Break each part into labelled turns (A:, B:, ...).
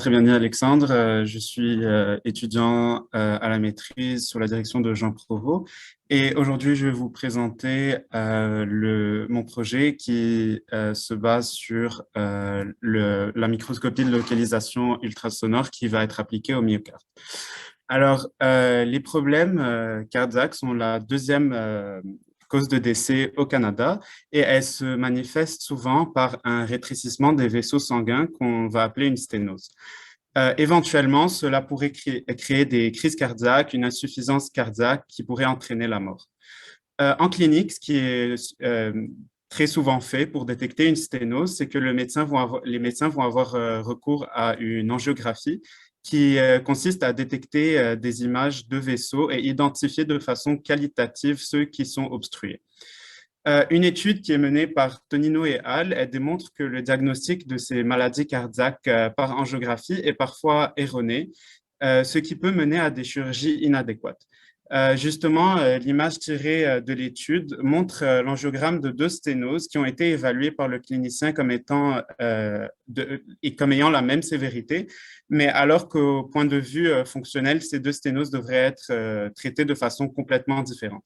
A: très bien dit, Alexandre. Je suis étudiant à la maîtrise sous la direction de Jean Provost. Et aujourd'hui, je vais vous présenter mon projet qui se base sur la microscopie de localisation ultrasonore qui va être appliquée au myocarde. Alors, les problèmes cardiaques sont la deuxième cause de décès au Canada et elles se manifestent souvent par un rétrécissement des vaisseaux sanguins qu'on va appeler une sténose. Éventuellement, cela pourrait créer des crises cardiaques, une insuffisance cardiaque qui pourrait entraîner la mort. En clinique, ce qui est très souvent fait pour détecter une sténose, c'est que les médecins vont avoir recours à une angiographie qui consiste à détecter des images de vaisseaux et identifier de façon qualitative ceux qui sont obstrués. Une étude qui est menée par Tonino et al. Elle démontre que le diagnostic de ces maladies cardiaques par angiographie est parfois erroné, ce qui peut mener à des chirurgies inadéquates. Justement, l'image tirée de l'étude montre l'angiogramme de deux sténoses qui ont été évaluées par le clinicien comme comme ayant la même sévérité, mais alors qu'au point de vue fonctionnel, ces deux sténoses devraient être traitées de façon complètement différente.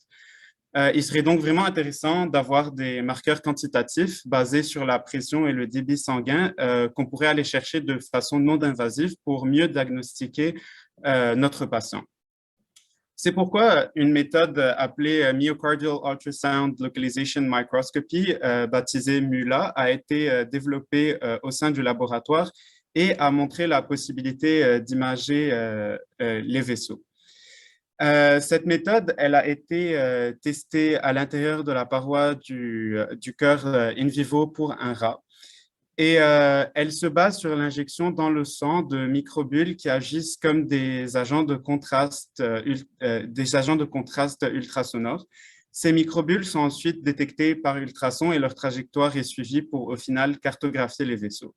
A: Il serait donc vraiment intéressant d'avoir des marqueurs quantitatifs basés sur la pression et le débit sanguin qu'on pourrait aller chercher de façon non invasive pour mieux diagnostiquer notre patient. C'est pourquoi une méthode appelée Myocardial Ultrasound Localization Microscopy, baptisée MULA, a été développée au sein du laboratoire et a montré la possibilité d'imager les vaisseaux. Cette méthode, elle a été testée à l'intérieur de la paroi du cœur in vivo pour un rat. Et elle se base sur l'injection dans le sang de microbules qui agissent comme des agents de contraste, ultrasonores. Ces microbules sont ensuite détectés par ultrasons et leur trajectoire est suivie pour au final cartographier les vaisseaux.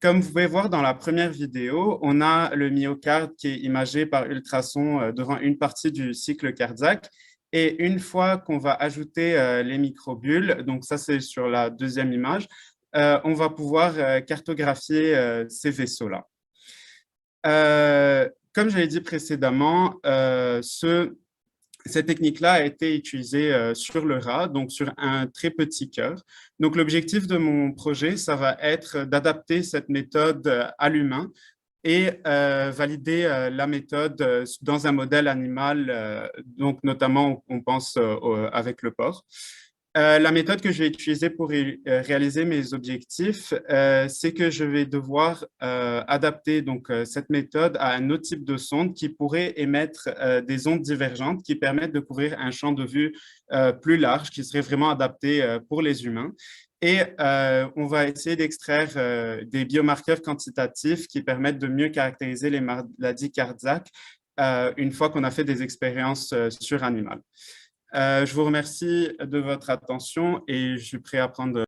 A: Comme vous pouvez voir dans la première vidéo, on a le myocarde qui est imagé par ultrason durant une partie du cycle cardiaque. Et une fois qu'on va ajouter les microbules, donc ça c'est sur la deuxième image, on va pouvoir cartographier ces vaisseaux-là. Comme j'avais dit précédemment, cette technique-là a été utilisée sur le rat, donc sur un très petit cœur. Donc, l'objectif de mon projet, ça va être d'adapter cette méthode à l'humain et valider la méthode dans un modèle animal, donc notamment on pense avec le porc. La méthode que je vais utiliser pour réaliser mes objectifs, c'est que je vais devoir adapter donc, cette méthode à un autre type de sonde qui pourrait émettre des ondes divergentes qui permettent de couvrir un champ de vue plus large, qui serait vraiment adapté pour les humains. Et on va essayer d'extraire des biomarqueurs quantitatifs qui permettent de mieux caractériser les maladies cardiaques une fois qu'on a fait des expériences sur animal. Je vous remercie de votre attention et je suis prêt à prendre